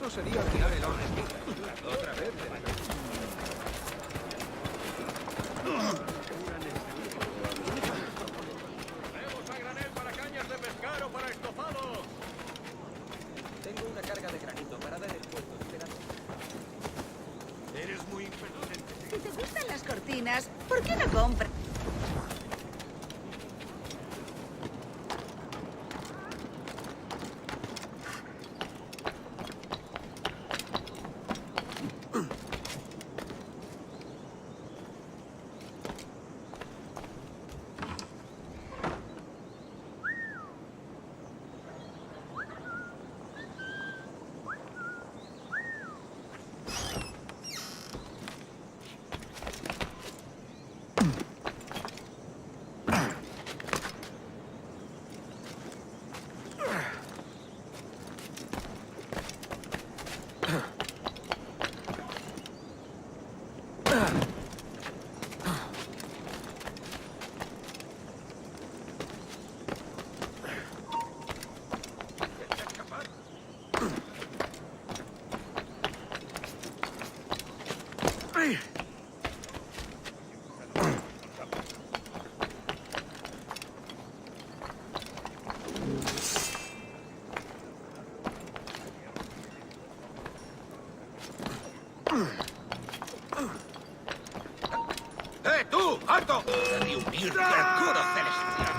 justo sería tirar el orden. Otra vez. ¡Tenemos a granel para cañas de pescar o para estofado! Tengo una carga de granito para dar el puesto. Espera. Eres muy impertinente. Si te gustan las cortinas, ¿por qué no compras? ¡Tú! ¡Alto! ¡Reunirte al coro celestial!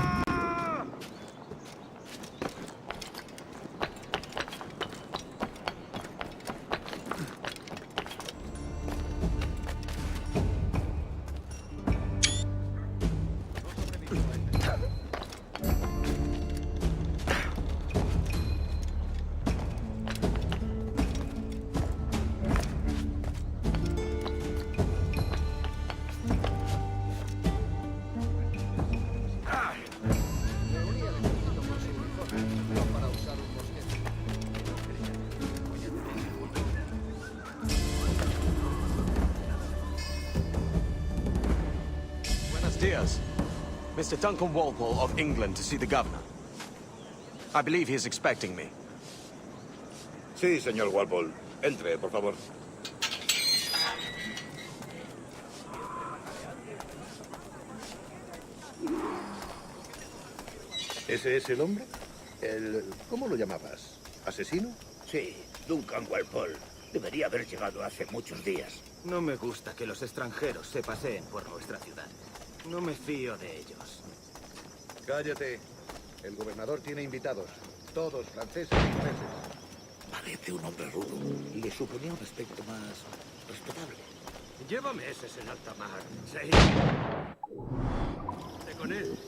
Reuní al ejército con su uniforme, no para usar un mosquete. Buenos dias. Mr. Duncan Walpole of England to see the governor. I believe he is expecting me. Sí, señor Walpole. Entre, por favor. ¿Ese es el hombre? ¿Cómo lo llamabas? ¿Asesino? Sí, Duncan Walpole. Debería haber llegado hace muchos días. No me gusta que los extranjeros se paseen por nuestra ciudad. No me fío de ellos. Cállate. El gobernador tiene invitados. Todos franceses e ingleses. Parece un hombre rudo y le suponía un aspecto más respetable. Lleva meses en alta mar. Sí. Vete con él.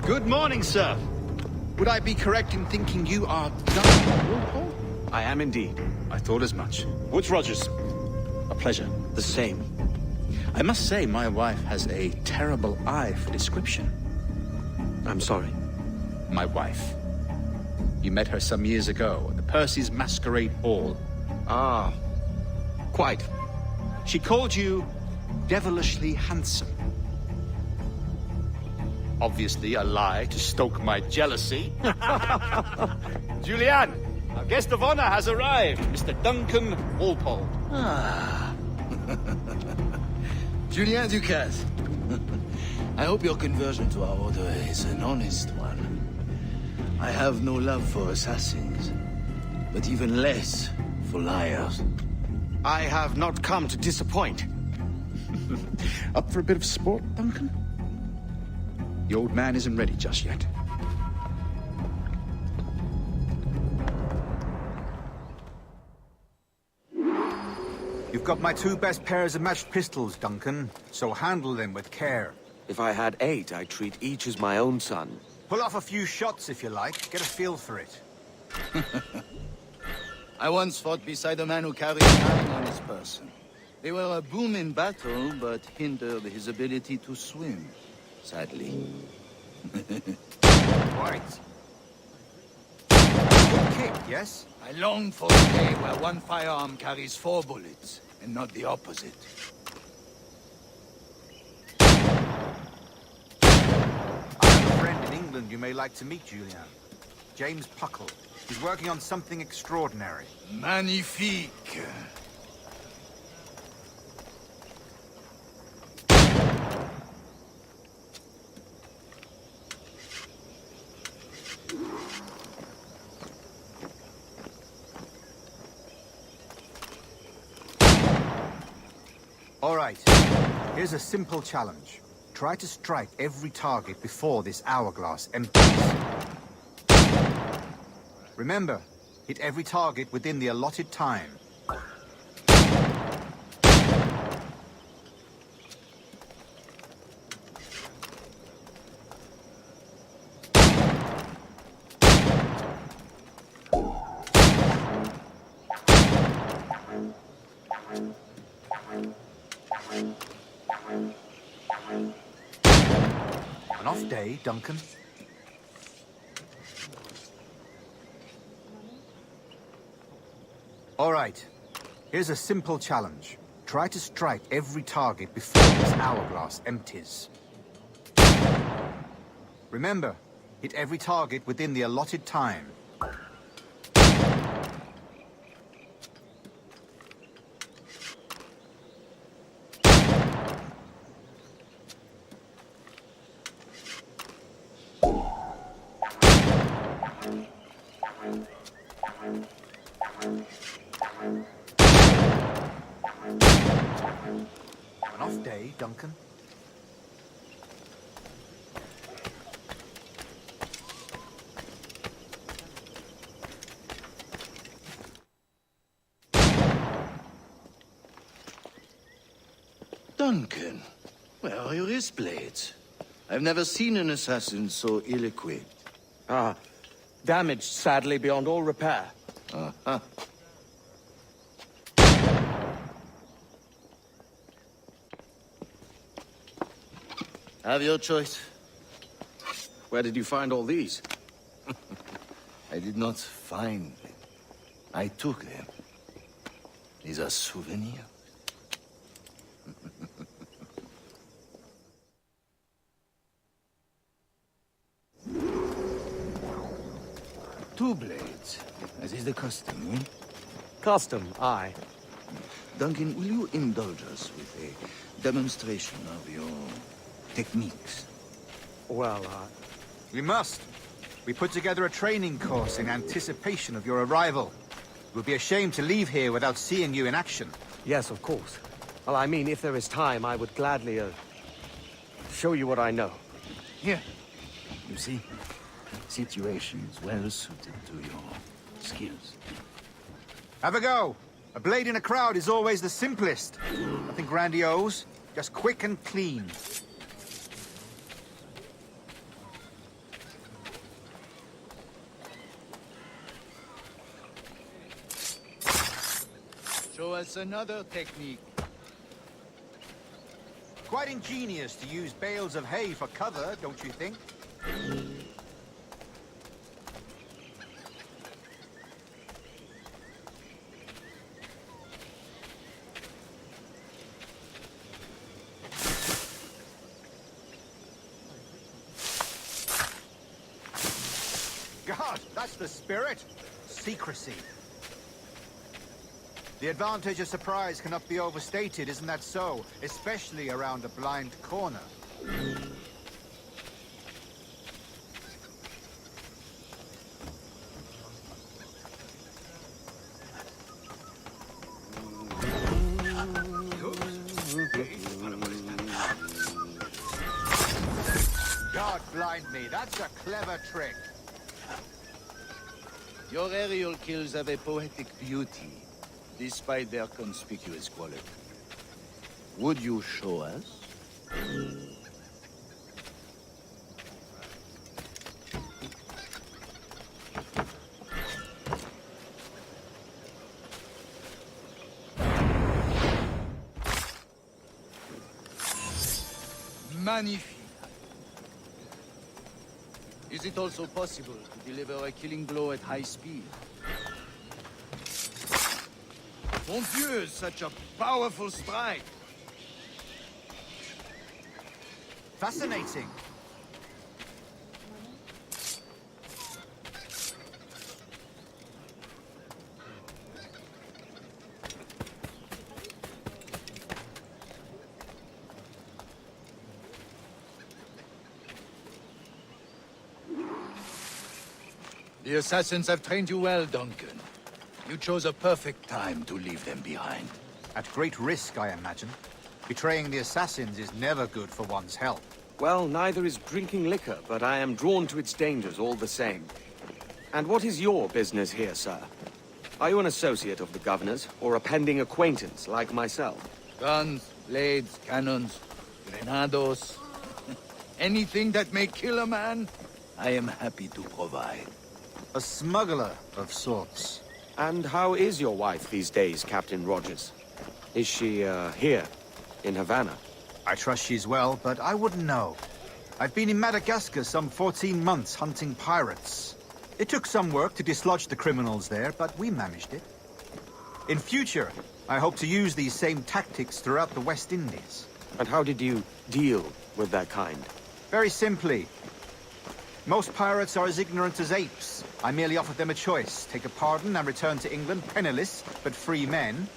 Good morning, sir. Would I be correct in thinking you are Duncan Walpole? I am indeed. I thought as much. Woods Rogers. A pleasure. The same. I must say, my wife has a terrible eye for description. I'm sorry. My wife. You met her some years ago at the Percy's Masquerade Ball. Ah, quite. She called you devilishly handsome. Obviously a lie to stoke my jealousy. Julianne, our guest of honor has arrived, Mr. Duncan Walpole. Julien Ducasse. I hope your conversion to our order is an honest one. I have no love for assassins, but even less for liars. I have not come to disappoint. Up for a bit of sport, Duncan? The old man isn't ready just yet. You've got my two best pairs of matched pistols, Duncan, so handle them with care. If I had 8, I'd treat each as my own son. Pull off a few shots if you like. Get a feel for it. I once fought beside a man who carried a gun on his person. They were a boom in battle, but hindered his ability to swim, sadly. Right. Good kick, yes? I long for a day where one firearm carries 4 bullets. and not the opposite. I have a friend in England you may like to meet, Julian. James Puckle. He's working on something extraordinary. Magnifique! All right. Here's a simple challenge. Try to strike every target before this hourglass empties. Remember, hit every target within the allotted time. An off day, Duncan. All right. Here's a simple challenge. Try to strike every target before this hourglass empties. Remember, hit every target within the allotted time. An off day, Duncan. Duncan, where are your wrist blades? I've never seen an assassin so ill-equipped. Damaged, sadly, beyond all repair. Uh-huh. Have your choice. Where did you find all these? I did not find them. I took them. These are souvenirs. Two blades, as is the custom, eh? Custom, aye. Duncan, will you indulge us with a demonstration of your techniques? Well, We must. We put together a training course in anticipation of your arrival. It would be a shame to leave here without seeing you in action. yes, of course. Well, I mean, if there is time, I would gladly, show you what I know. Here. You see? Situations well suited to your skills. Have a go. A blade in a crowd is always the simplest. Nothing grandiose, just quick and clean. Show us another technique. Quite ingenious to use bales of hay for cover, don't you think? God, that's the spirit. Secrecy. The advantage of surprise cannot be overstated, isn't that so? Especially around a blind corner. God blind me, that's a clever trick. Your aerial kills have a poetic beauty, despite their conspicuous quality. Would you show us? Magnifique. Is it also possible to deliver a killing blow at high speed? Mon Dieu, such a powerful strike. Fascinating. The assassins have trained you well, Duncan. You chose a perfect time to leave them behind. At great risk, I imagine. Betraying the assassins is never good for one's health. Well, neither is drinking liquor, but I am drawn to its dangers all the same. And what is your business here, sir? Are you an associate of the governor's, or a pending acquaintance like myself? Guns, blades, cannons, grenados. Anything that may kill a man, I am happy to provide. A smuggler of sorts. And how is your wife these days, Captain Rogers? Is she, here, in Havana? I trust she's well, but I wouldn't know. I've been in Madagascar some 14 months hunting pirates. It took some work to dislodge the criminals there, but we managed it. In future, I hope to use these same tactics throughout the West Indies. And how did you deal with that kind? Very simply. Most pirates are as ignorant as apes. I merely offered them a choice. Take a pardon and return to England penniless, but free men.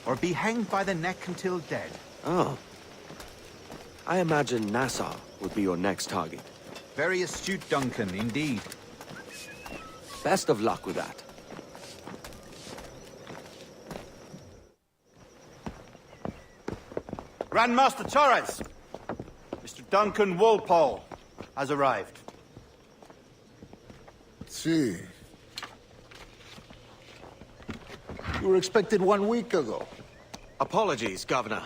Or be hanged by the neck until dead. Oh. I imagine Nassau would be your next target. Very astute, Duncan, indeed. Best of luck with that. Grandmaster Torres! Mr. Duncan Walpole has arrived. See. You were expected 1 week ago. Apologies, Governor.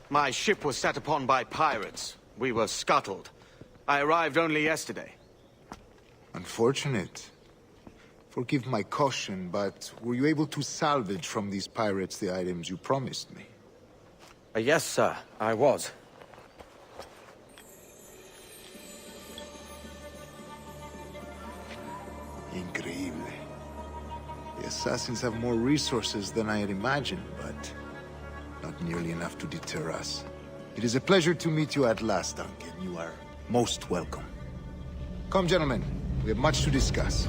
My ship was set upon by pirates. We were scuttled. I arrived only yesterday. Unfortunate. Forgive my caution, but were you able to salvage from these pirates the items you promised me? Yes, sir, I was. Increíble. The assassins have more resources than I had imagined, but not nearly enough to deter us. It is a pleasure to meet you at last, Duncan. You are most welcome. Come, gentlemen. We have much to discuss.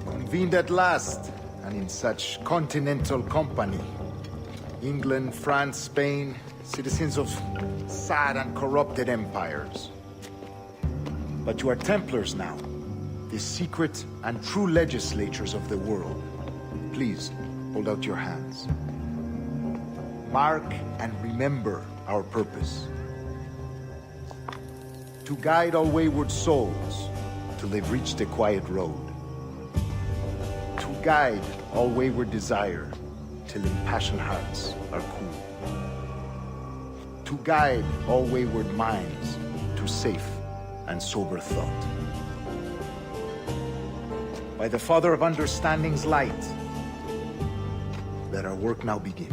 Convened at last, and in such continental company. England, France, Spain, citizens of sad and corrupted empires. But you are Templars now, the secret and true legislators of the world. Please, hold out your hands. Mark and remember our purpose. To guide all wayward souls till they've reached a quiet road. To guide all wayward desire till impassioned hearts are cool. To guide all wayward minds to safe and sober thought. By the Father of Understanding's light, let our work now begin.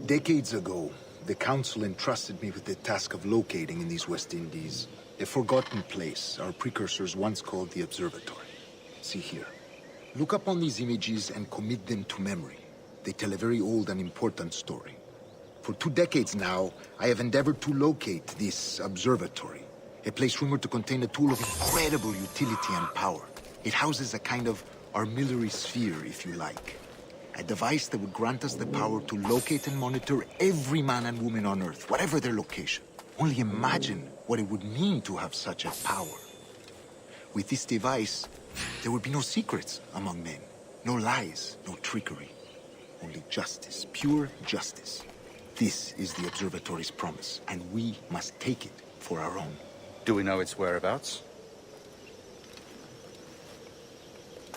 Decades ago, the Council entrusted me with the task of locating in these West Indies a forgotten place our precursors once called the Observatory. See here. Look upon these images and commit them to memory. They tell a very old and important story. For 2 decades now, I have endeavored to locate this observatory, a place rumored to contain a tool of incredible utility and power. It houses a kind of armillary sphere, if you like. A device that would grant us the power to locate and monitor every man and woman on Earth, whatever their location. Only imagine what it would mean to have such a power. With this device, there would be no secrets among men, no lies, no trickery. Only justice, pure justice. This is the Observatory's promise, and we must take it for our own. Do we know its whereabouts?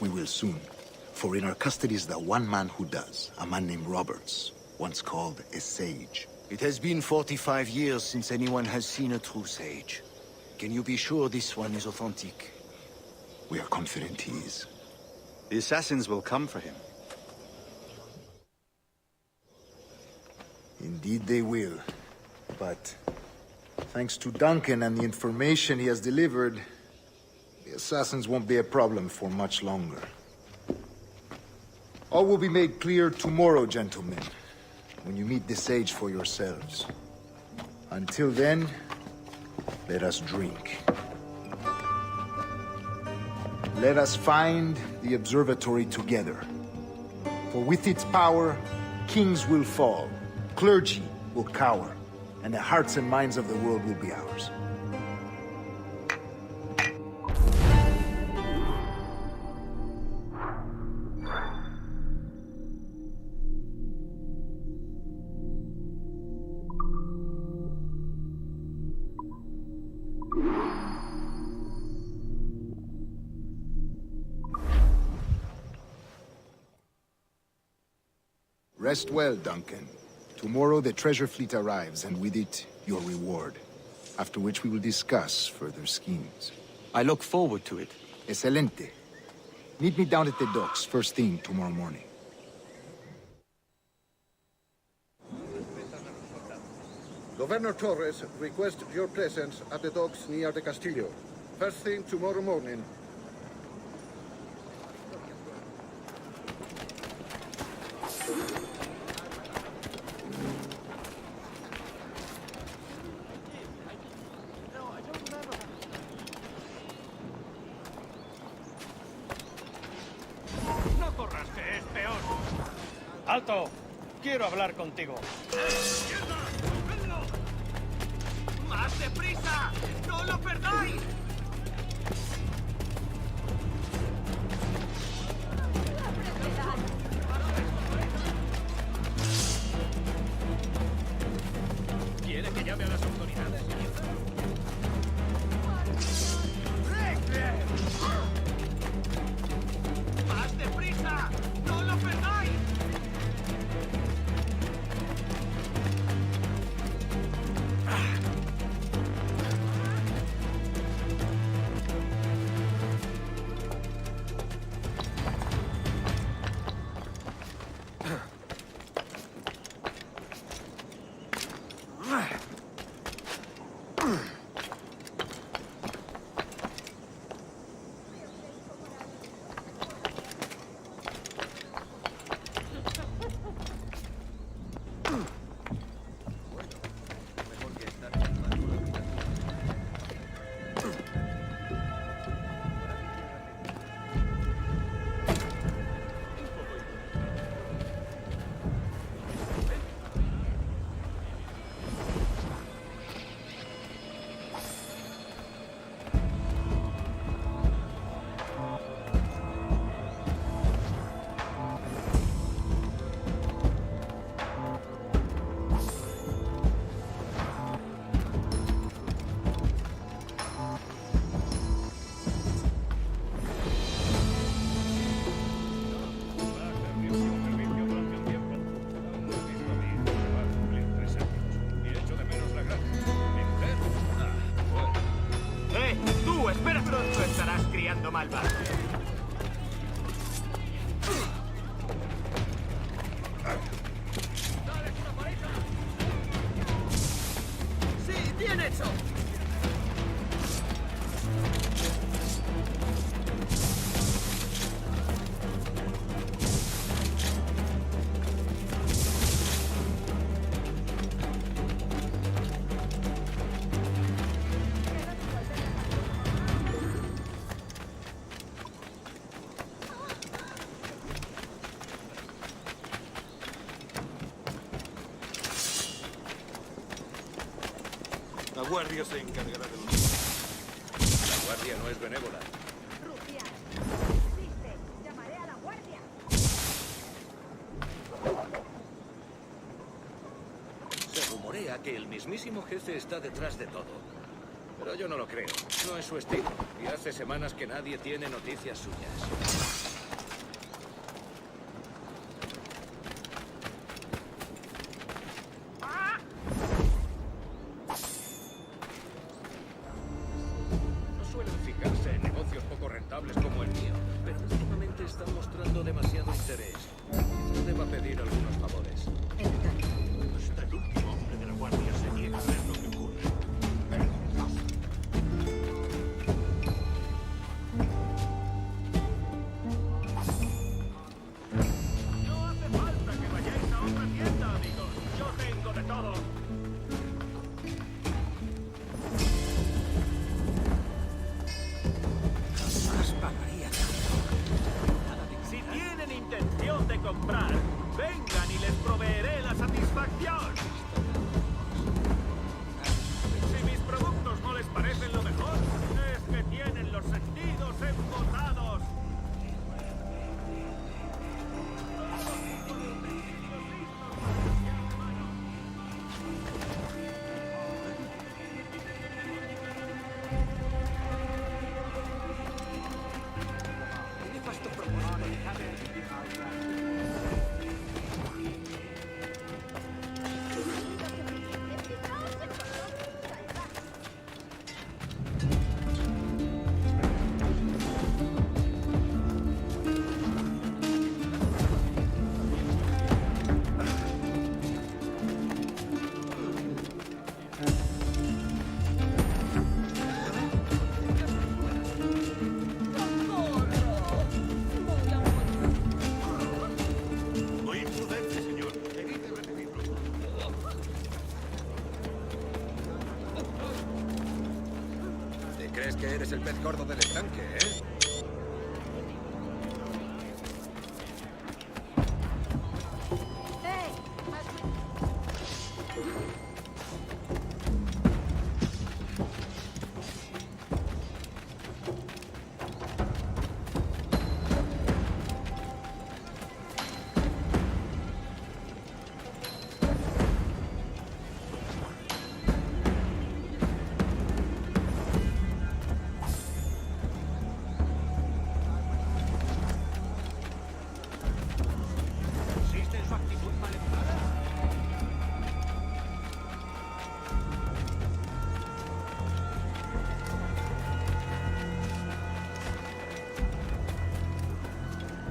We will soon. For in our custody is the one man who does, a man named Roberts, once called a sage. It has been 45 years since anyone has seen a true sage. Can you be sure this one is authentic? We are confident he is. The assassins will come for him. Indeed they will. But thanks to Duncan and the information he has delivered, the assassins won't be a problem for much longer. All will be made clear tomorrow, gentlemen, when you meet the sage for yourselves. Until then, let us drink. Let us find the observatory together. For with its power, kings will fall, clergy will cower, and the hearts and minds of the world will be ours. Rest well, Duncan. Tomorrow the treasure fleet arrives, and with it, your reward. After which we will discuss further schemes. I look forward to it. Excelente. Meet me down at the docks first thing tomorrow morning. Governor Torres requests your presence at the docks near the Castillo. First thing tomorrow morning. No corras, que es peor. ¡Alto! Quiero hablar contigo. ¡Más deprisa! ¡No lo perdáis! ¿Quiere que llame a las autoridades? ¡Más deprisa! ¡No lo perdáis! ¡Tú, espera! Pronto estarás criando malvados. ¡Sí, bien hecho! La guardia se encargará de los... La guardia no es benévola. Rufián. Insiste. Llamaré a la guardia. Se rumorea que el mismísimo jefe está detrás de todo. Pero yo no lo creo. No es su estilo. Y hace semanas que nadie tiene noticias suyas. No suelen fijarse en negocios poco rentables como Están mostrando demasiado interés. Quizás deba pedir algunos favores. Entonces, Hasta el último hombre de la guardia se niega a ver lo que ocurre. No hace falta que vayáis a otra tienda, amigos. Yo tengo de todo. Si tienen intención de comprar, vengan y les proveeré la satisfacción. Si mis productos no les parecen lo mejor, es que tienen los sentidos embotados. Muy imprudente, señor. Evite recibirlo. ¿Te crees que eres el pez gordo del estanque, eh? ¡Hey! ¿Insiste en su actitud maleducada?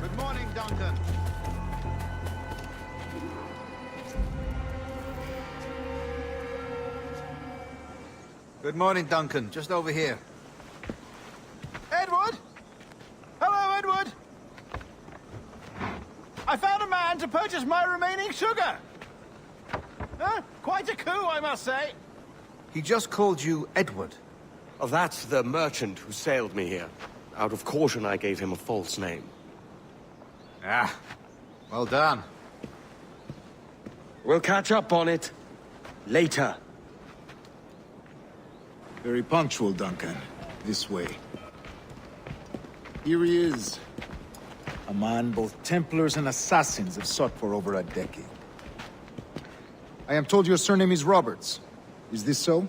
Good morning, Duncan. Good morning, Duncan. Just over here. Edward? Hello, Edward. I found a man to purchase my remaining sugar. Quite a coup, I must say. He just called you Edward. Oh, that's the merchant who sailed me here. Out of caution, I gave him a false name. Ah, well done. We'll catch up on it later. Very punctual, Duncan. This way. Here he is. A man both Templars and Assassins have sought for over a decade. I am told your surname is Roberts. Is this so?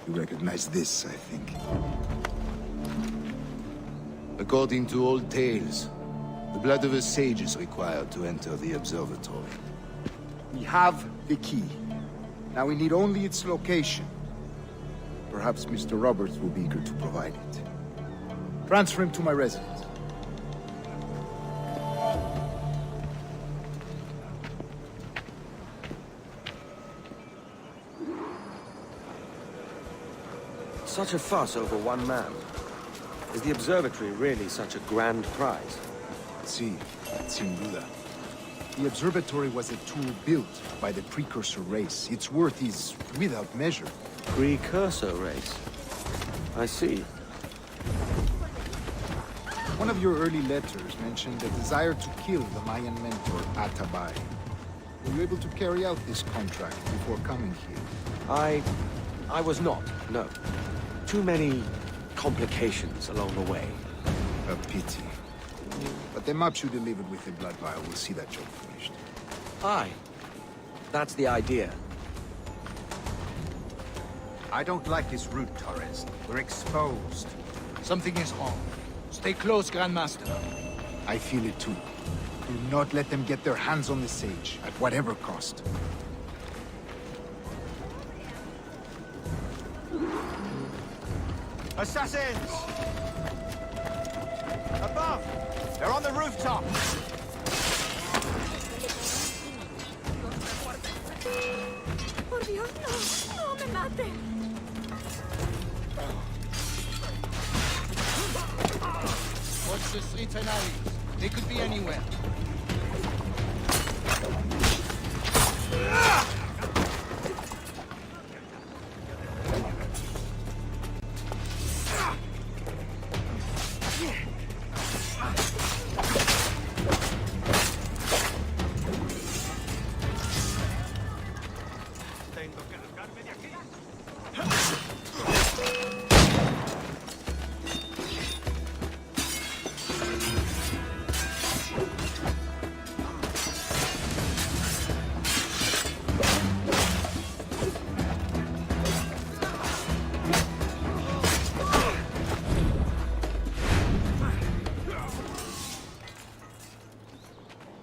You recognize this, I think. According to old tales, the blood of a sage is required to enter the observatory. We have the key. Now we need only its location. Perhaps Mr. Roberts will be eager to provide it. Transfer him to my residence. Such a fuss over one man. Is the observatory really such a grand prize? Sí, sin duda. The observatory was a tool built by the precursor race. Its worth is without measure. Precursor race. I see. One of your early letters mentioned a desire to kill the Mayan mentor, Atabay. Were you able to carry out this contract before coming here? I was not, no. Too many complications along the way. A pity. But the maps you delivered with the blood vial will see that job finished. Aye. That's the idea. I don't like his route, Torres. We're exposed. Something is wrong. Stay close, Grandmaster. I feel it too. Do not let them get their hands on the sage, at whatever cost. Assassins! They're on the rooftop! Por Dios, no. No me mate. Watch the streets and alleys. They could be anywhere.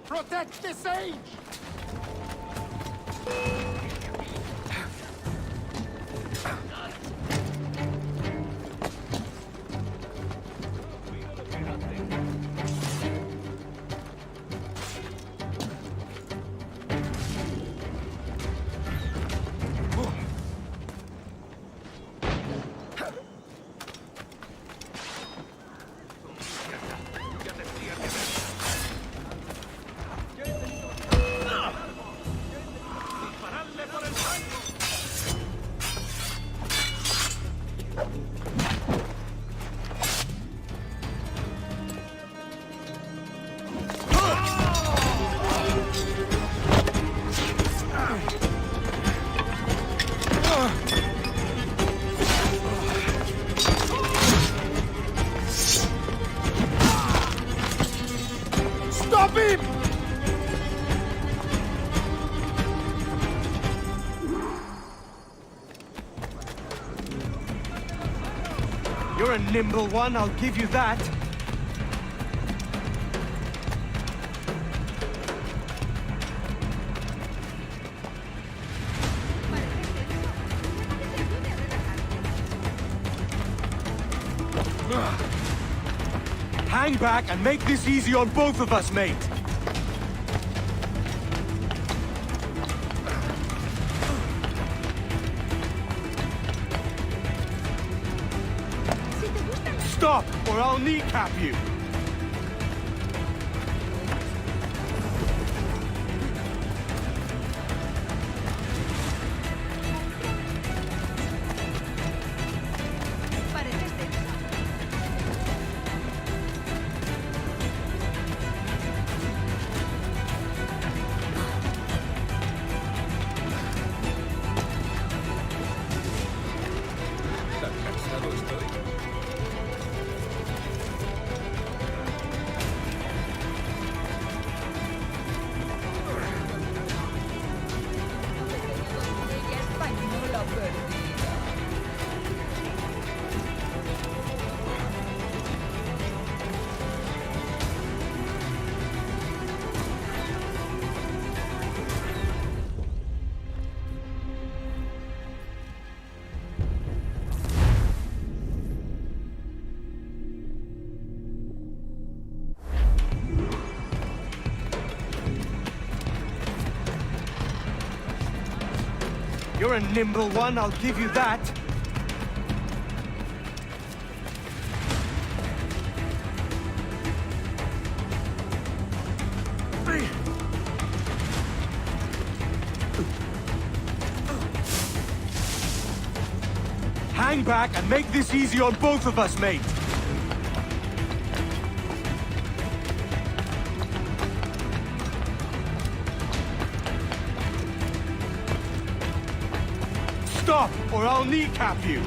Protect the sage! Stop him! You're a nimble one, I'll give you that. Hang back and make this easy on both of us, mate. Stop, or I'll kneecap you. ¿Tan cansado estoy? Ella española perdida. You're a nimble one, I'll give you that. Hang back and make this easy on both of us, mate. Stop, or I'll kneecap you.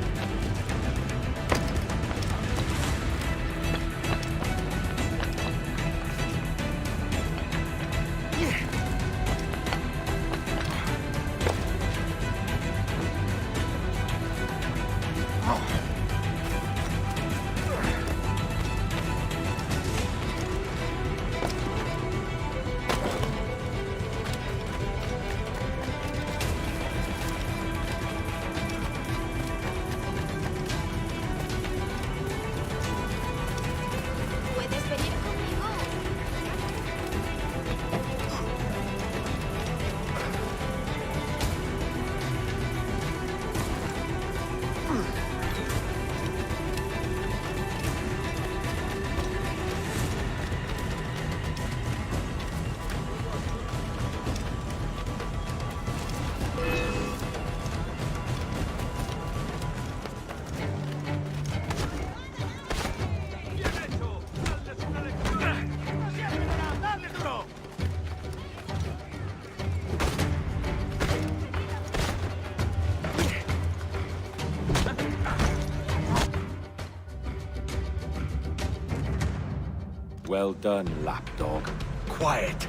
Well done, lapdog. Quiet.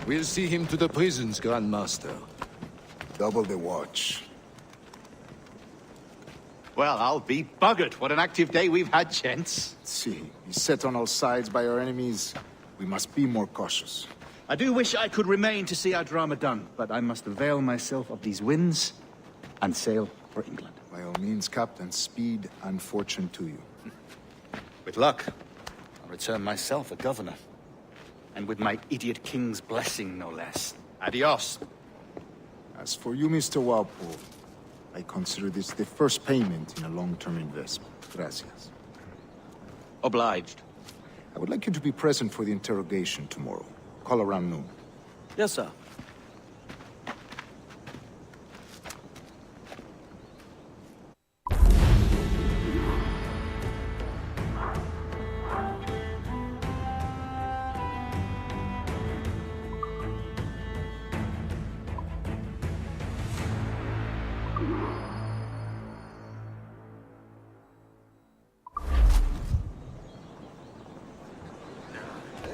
We'll see him to the prisons, Grandmaster. Double the watch. Well, I'll be buggered. What an active day we've had, gents. See, beset on all sides by our enemies, we must be more cautious. I do wish I could remain to see our drama done, but I must avail myself of these winds and sail for England. By all means, Captain, speed and fortune to you. With luck, I'll return myself a governor. And with my idiot king's blessing, no less. Adios. As for you, Mr. Walpole, I consider this the first payment in a long-term investment. Gracias. Obliged. I would like you to be present for the interrogation tomorrow. Call around noon. Yes, sir.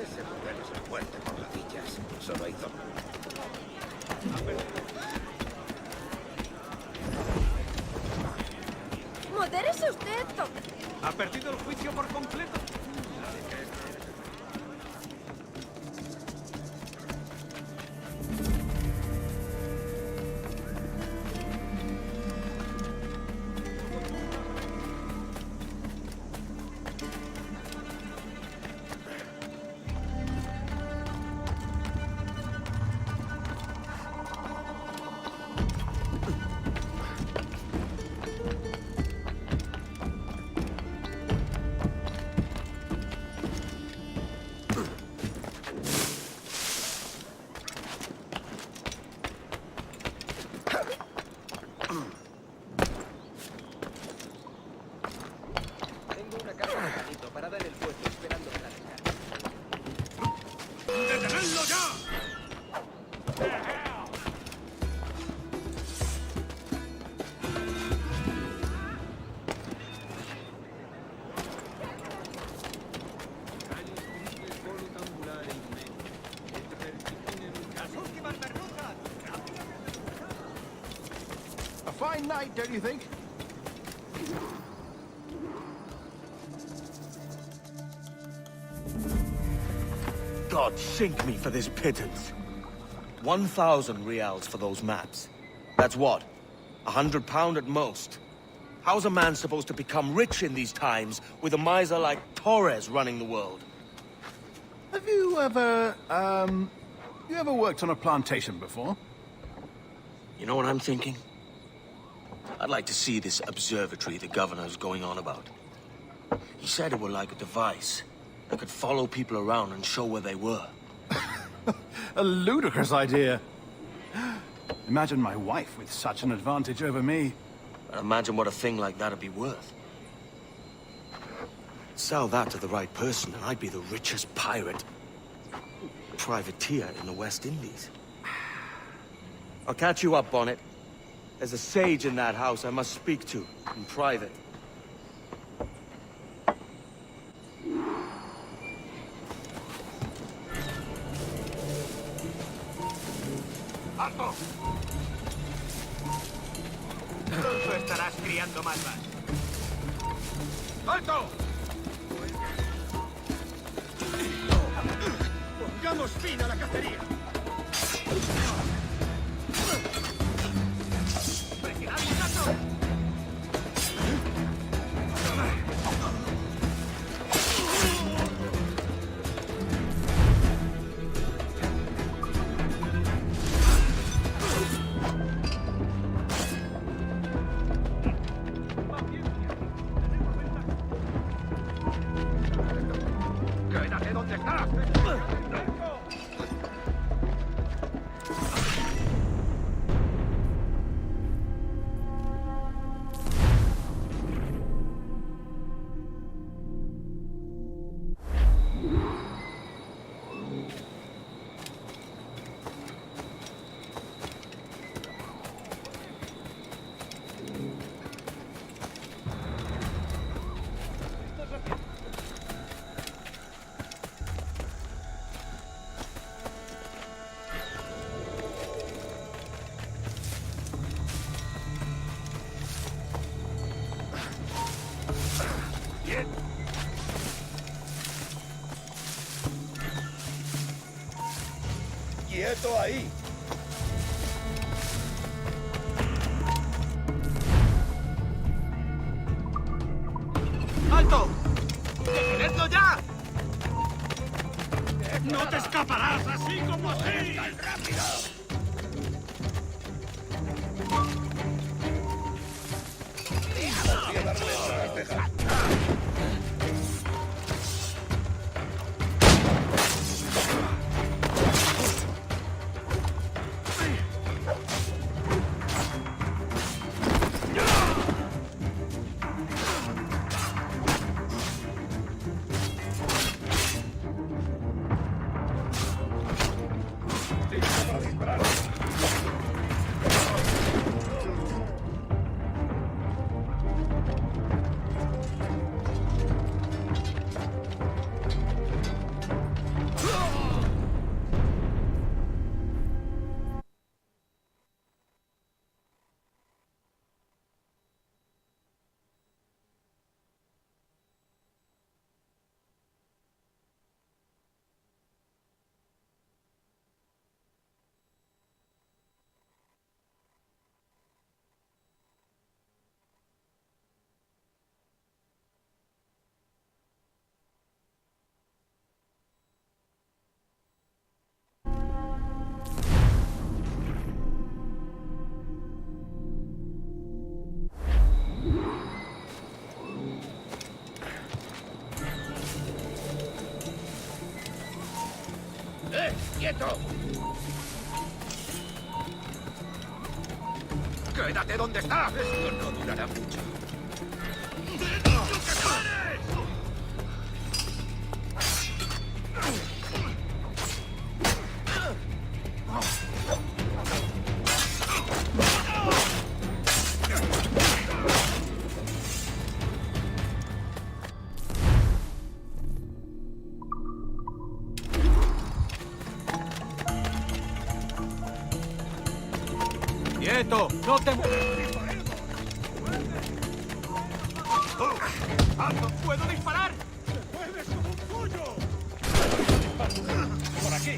Ese mujer es la muerte por ladillas. Solo hizo... Modérese usted, Ha perdido el juicio por completo. Tengo una carga de canito parada en el puesto esperando que la descargue. ¡Detenedlo ya! A fine night, don't you think? God sink me for this pittance. 1,000 reals for those maps. That's what? £100 at most. How's a man supposed to become rich in these times with a miser like Torres running the world? Have you ever, worked on a plantation before? You know what I'm thinking? I'd like to see this observatory the governor's going on about. He said it were like a device that could follow people around and show where they were. A ludicrous idea. Imagine my wife with such an advantage over me. And imagine what a thing like that'd be worth. Sell that to the right person and I'd be the richest pirate. Privateer in the West Indies. I'll catch you up, Bonnet. There's a sage in that house I must speak to, in private. ¡Alto! Pronto estarás criando malvas. ¡Alto! ¡Pongamos fin a la cacería! ¡Quédate donde estás! ¡Quieto ahí! ¡Alto! ¡Detenedlo ya! ¡No te escaparás así como así! ¡Rápido! ¡Quieto! ¡Quédate donde estás! Esto no durará mucho. ¡Quieto! ¡No te ¡Alto! ¡Puedo disparar! ¡Te mueves como un pollo! ¡Por aquí!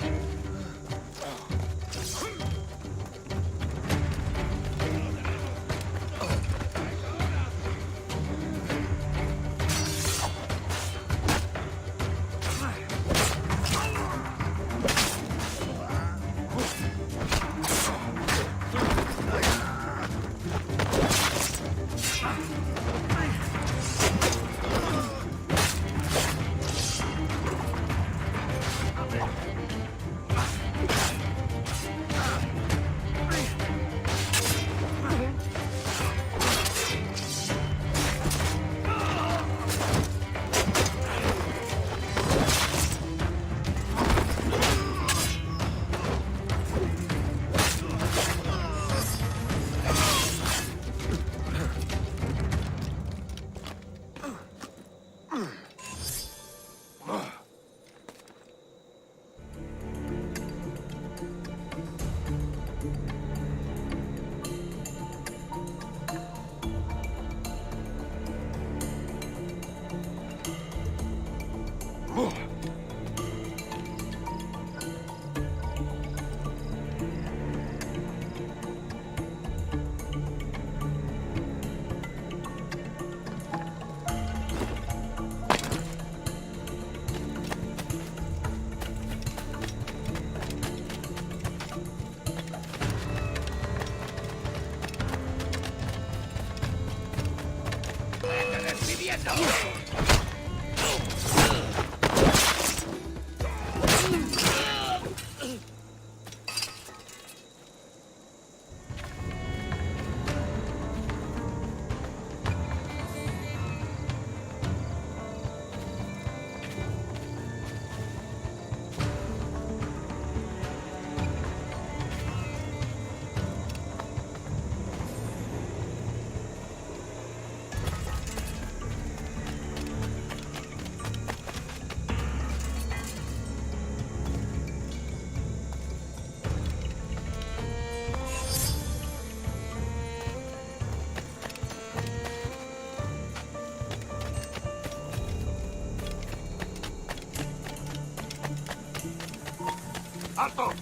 ¡Alto!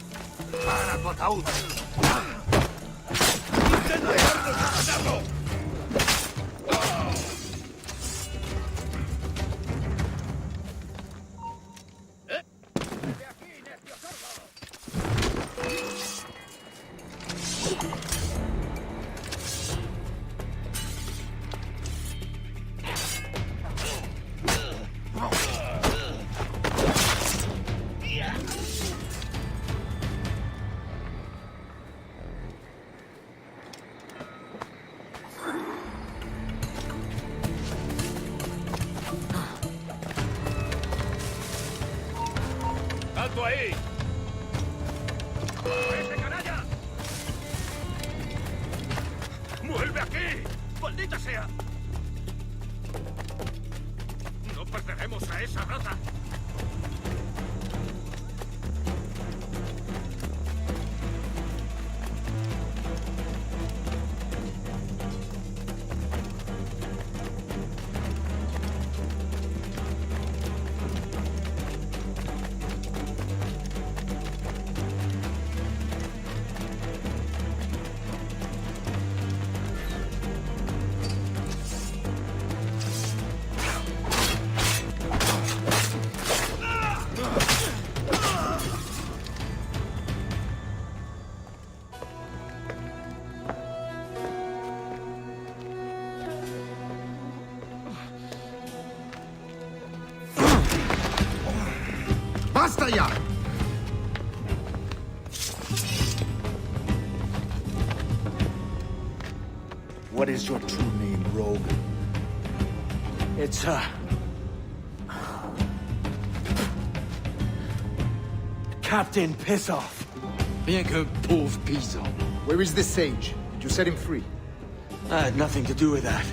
¡Para tu ataúd! ¡Intenta dejarnos asesinarlo! ¡Alto ahí! ¡Ese canalla! ¡Vuelve aquí! ¡Maldita sea! ¡No perderemos a esa raza! ¡Basta ya! What is your true name, rogue? It's, Captain Pissoff. Rien qu'un pauvre paysan. Where is the sage? Did you set him free? I had nothing to do with that.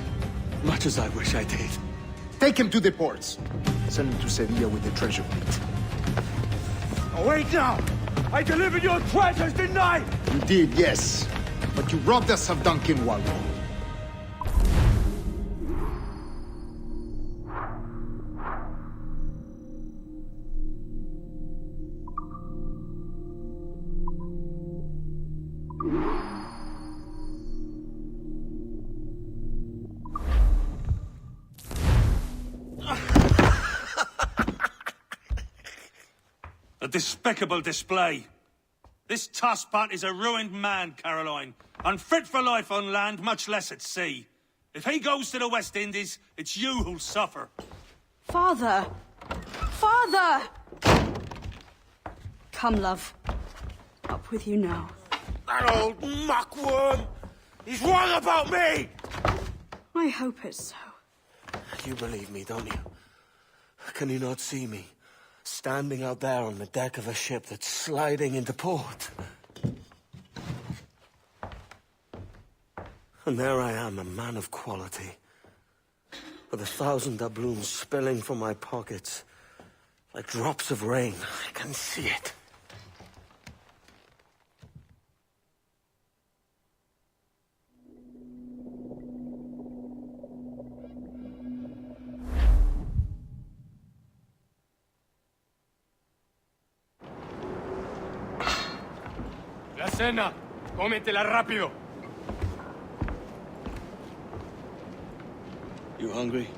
Much as I wish I did. Take him to the ports. Send him to Sevilla with the treasure fleet. Oh, wait now! I delivered your treasures, didn't I? You did, yes. But you robbed us of Duncan Waldo. A despicable display. This tosspot is a ruined man, Caroline. Unfit for life on land, much less at sea. If he goes to the West Indies, it's you who'll suffer. Father! Father! Come, love. Up with you now. That old muckworm! He's wrong about me! I hope it's so. You believe me, don't you? Can you not see me? Standing out there on the deck of a ship that's sliding into port. And there I am, a man of quality. With 1,000 doubloons spilling from my pockets. Like drops of rain. I can see it. La cena. Cómetela rápido. You hungry?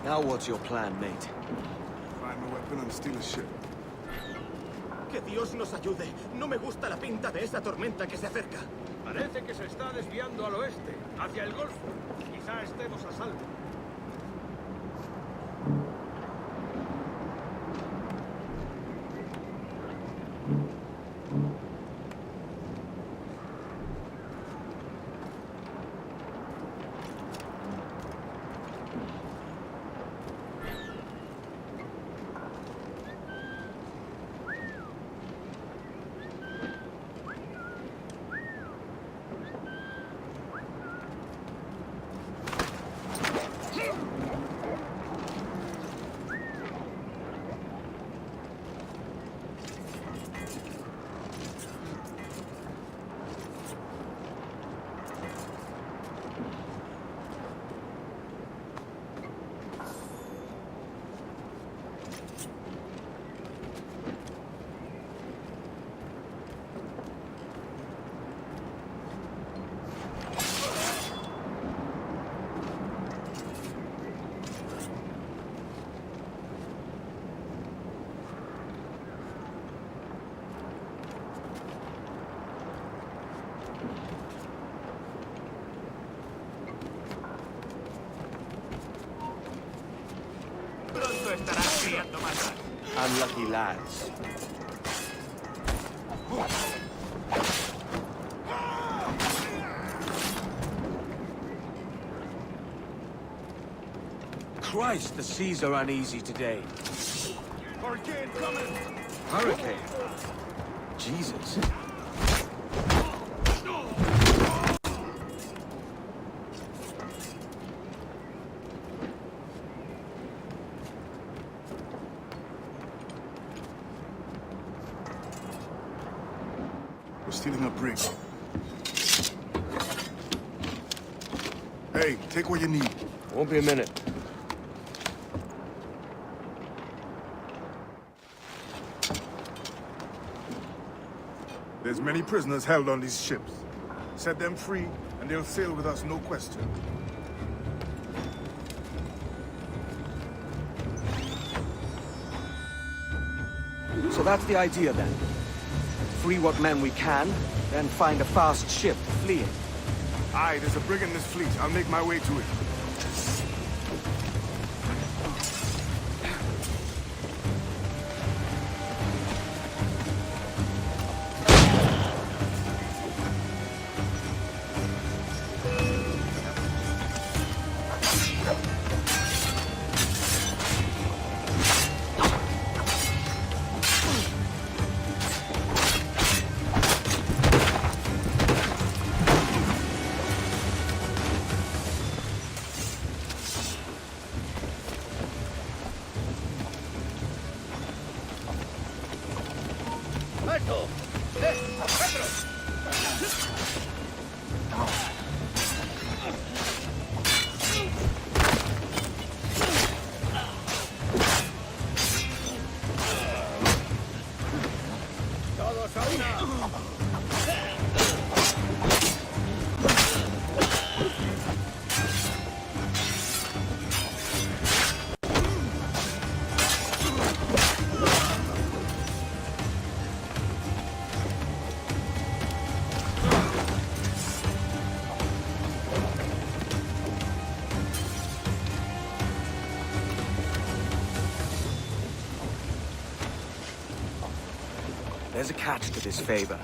Now what's your plan, mate? Find a weapon and steal a ship. Que Dios nos ayude. No me gusta la pinta de esa tormenta que se acerca. Parece que se está desviando al oeste, hacia el Golfo. Quizá estemos a salvo. estarás criando masas. Unlucky lads. Christ, the seas are uneasy today. Hurricane coming! Hurricane? Jesus. We're stealing a brig. Hey, take what you need. Won't be a minute. There's many prisoners held on these ships. Set them free, and they'll sail with us, no question. So that's the idea then. Free what men we can, then find a fast ship to flee in. Aye, there's a brig in this fleet. I'll make my way to it. ¡Alto! ¡Pedro! ¡Todos a una! There's a catch to this favor.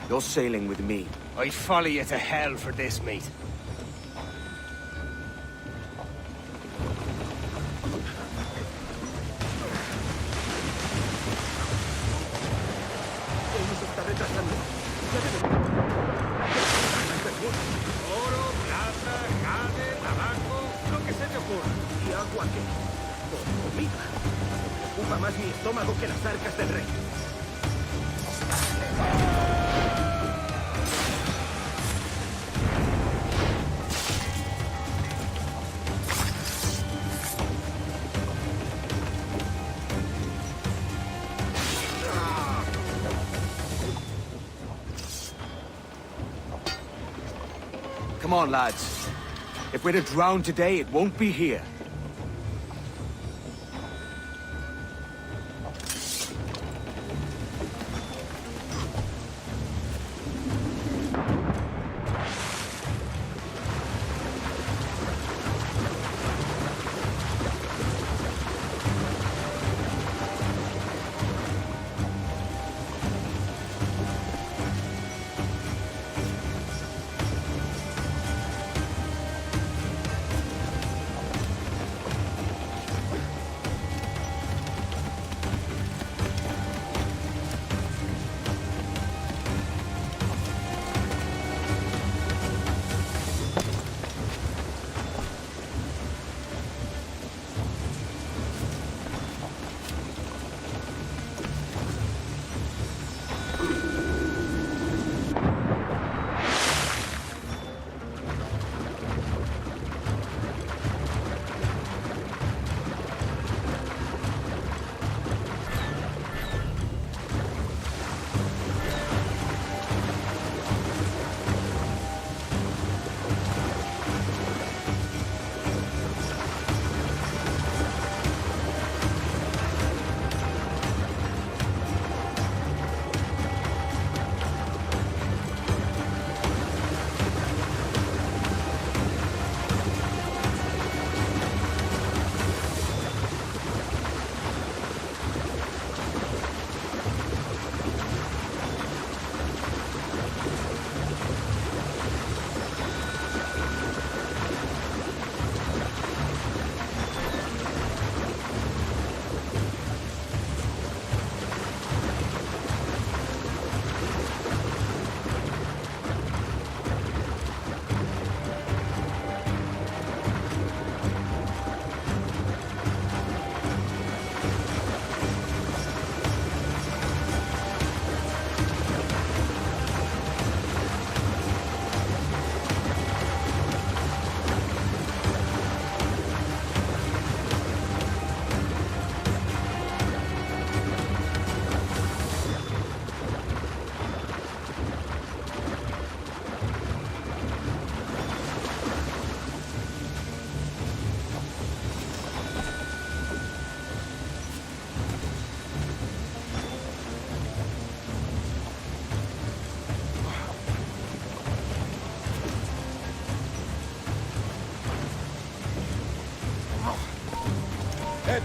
You're sailing with me. I'd follow you to hell for this, mate. Oro, plata, jade, tabaco, lo que se te ocurra. ¿Y agua qué? Por comida. Me preocupa más mi estómago que las arcas del rey. Come on, lads. If we're to drown today, it won't be here.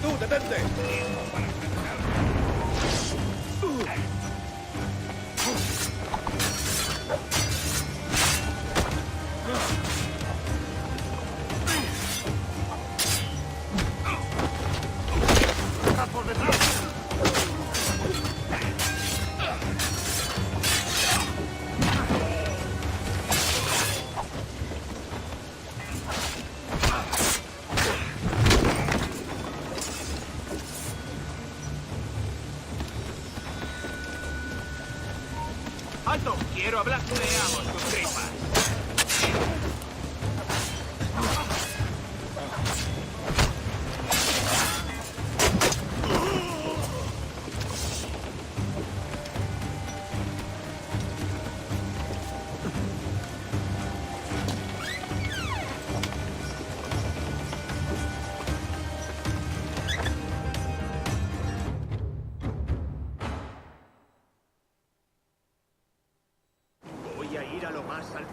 tú, detente! ¡Está por detrás! ¡Alto! ¡Quiero hablar! Veamos tus tripas. Voy a ir a lo más alto.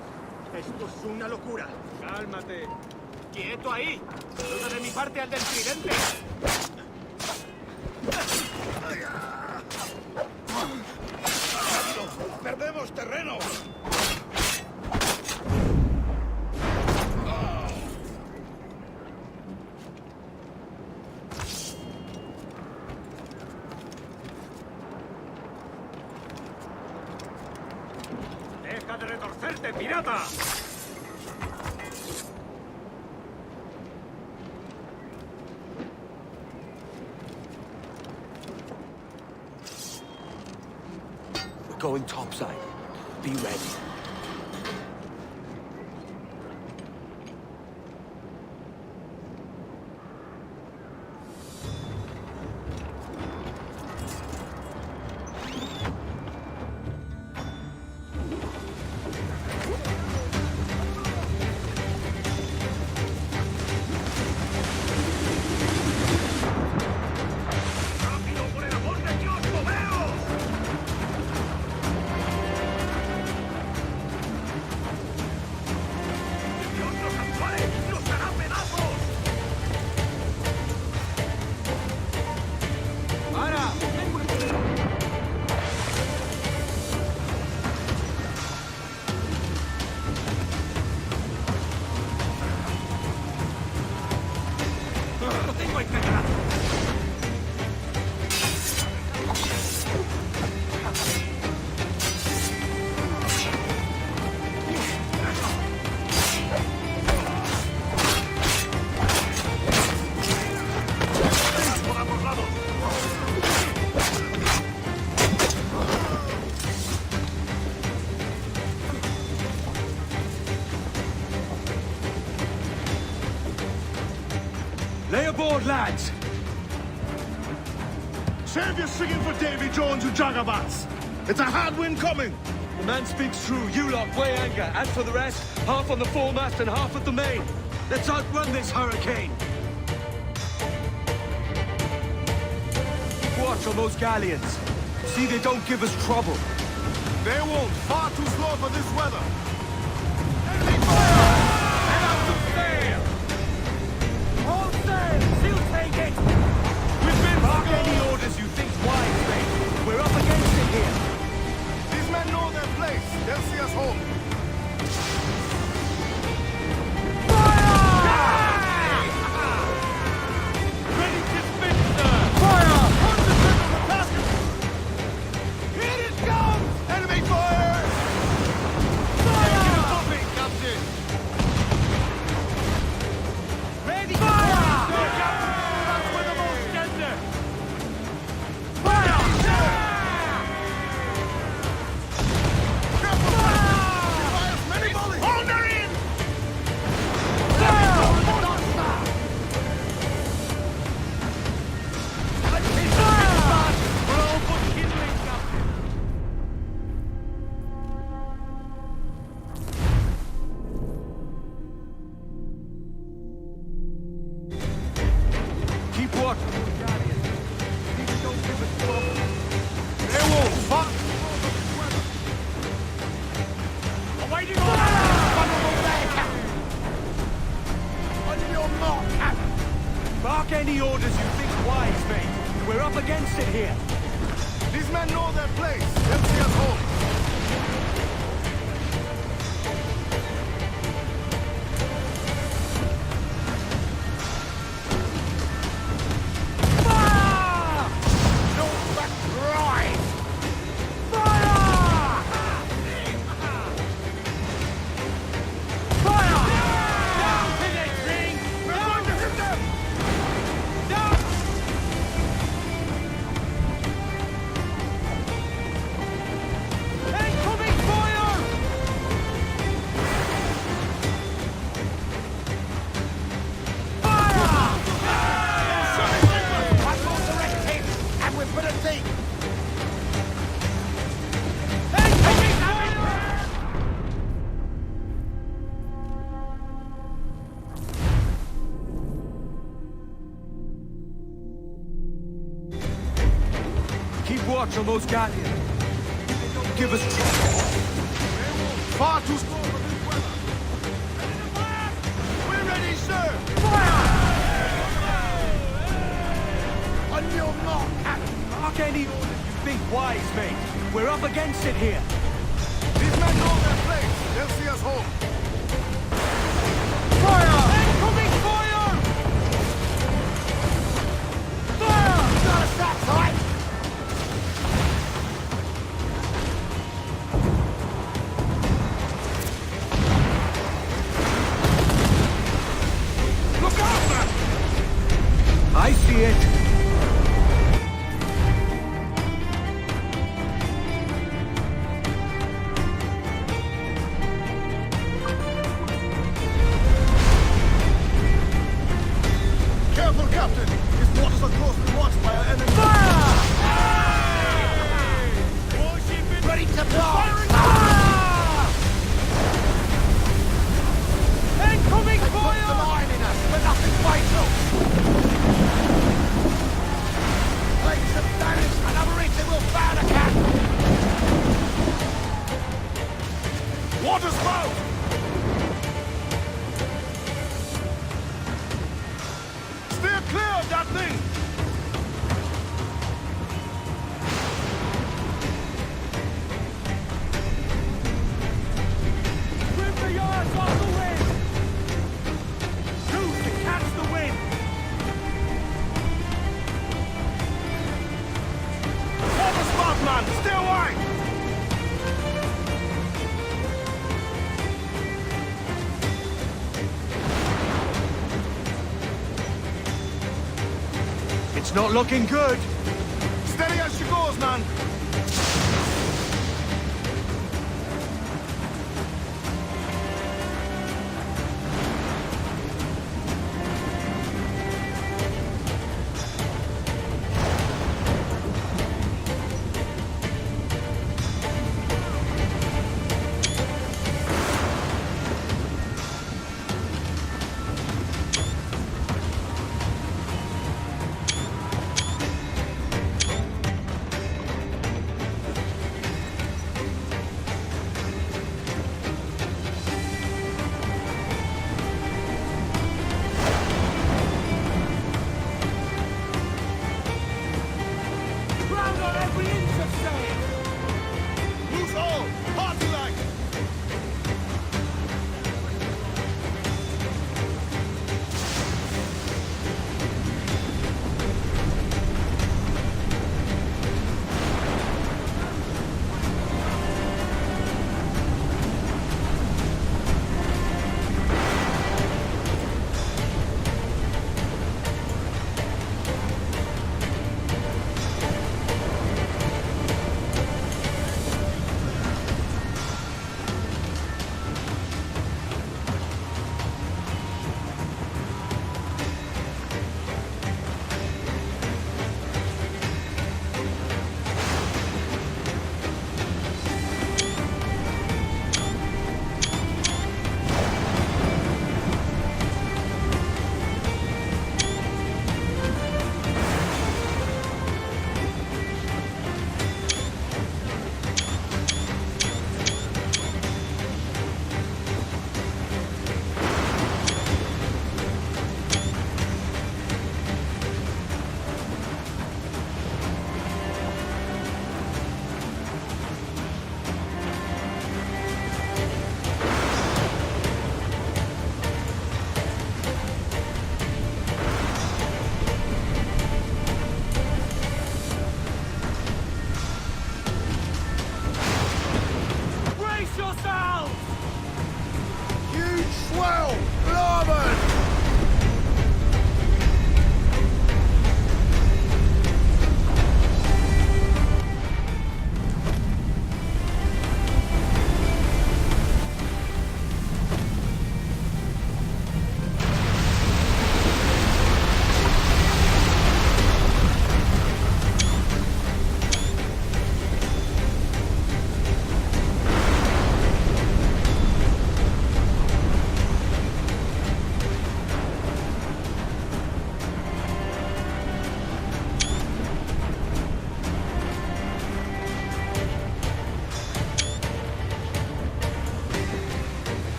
Esto es una locura. Cálmate. ¡Quieto ahí! ¡Saluda de mi parte al del tridente! ¡Perdemos terreno! ¡Deja de retorcerte, pirata! We're going topside. Be ready. ¡Rápido, por el amor de Dios, moveos! ¡Dios nos ampare! ¡Nos hará pedazos! ¡Para! ¡Lo tengo encadenado! ¡Por ambos lados! Lay aboard, lads! Save your singing for Davy Jones, you jagabats! It's a hard wind coming! The man speaks true. You lot weigh anchor. As for the rest, half on the foremast and half at the main. Let's outrun this hurricane. Keep watch on those galleons. See they don't give us trouble. They won't. Far too slow for this weather. ¡Head out to sail! All sail! She'll take it! We've been mark any orders you think's wise, mate. We're up against it here. These men know their place. They'll see us home. Ready to spin, sir! Fire! Concentrate on the task! Here it comes! Enemy fire! Fire! Captain! Ready! Fire! That's where the most tender! Fire! Many volleys! Hold her in! Keep watch on those galleons. See they don't give us trouble. They won't. Fuck! Awaiting orders! On your mark, Captain! Mark Mark any orders you think wise, mate. We're up against it here. These men know their place. They'll see us home. Keep watch on those Guardians. Give us trouble. Far too small for this weather. We're ready, sir. Fire! On your mark, Captain. Mark any orders you think wise, mate. We're up against it here. These men know their place. They'll see us home. Fire! Incoming fire! Fire! Gotta stop tight. Look out, man! I see it. Careful, Captain. These waters are closely watched by our enemy. Warship ready to blow! Incoming fire! Some iron in us, but nothing vital. Like some damage, another rating will fire the cat. Water spout! Steer clear of that thing! Trim the yards off the wind! Shoot to catch the wind! Water spout, man! Stay wide! It's not looking good. Steady as she goes, man!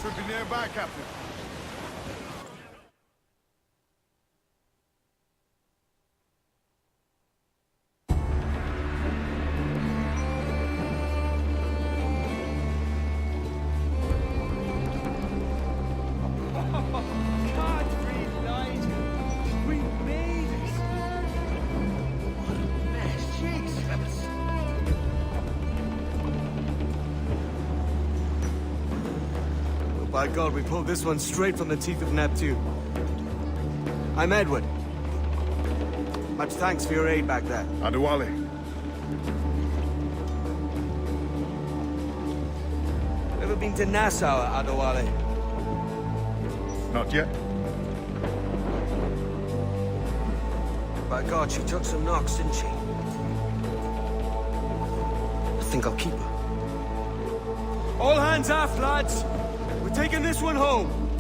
Should be nearby, Captain. By God, we pulled this one straight from the teeth of Neptune. I'm Edward. Much thanks for your aid back there. Adewale. Ever been to Nassau, Adewale? Not yet. By God, she took some knocks, didn't she? I think I'll keep her. All hands aft, lads! We're taking this one home.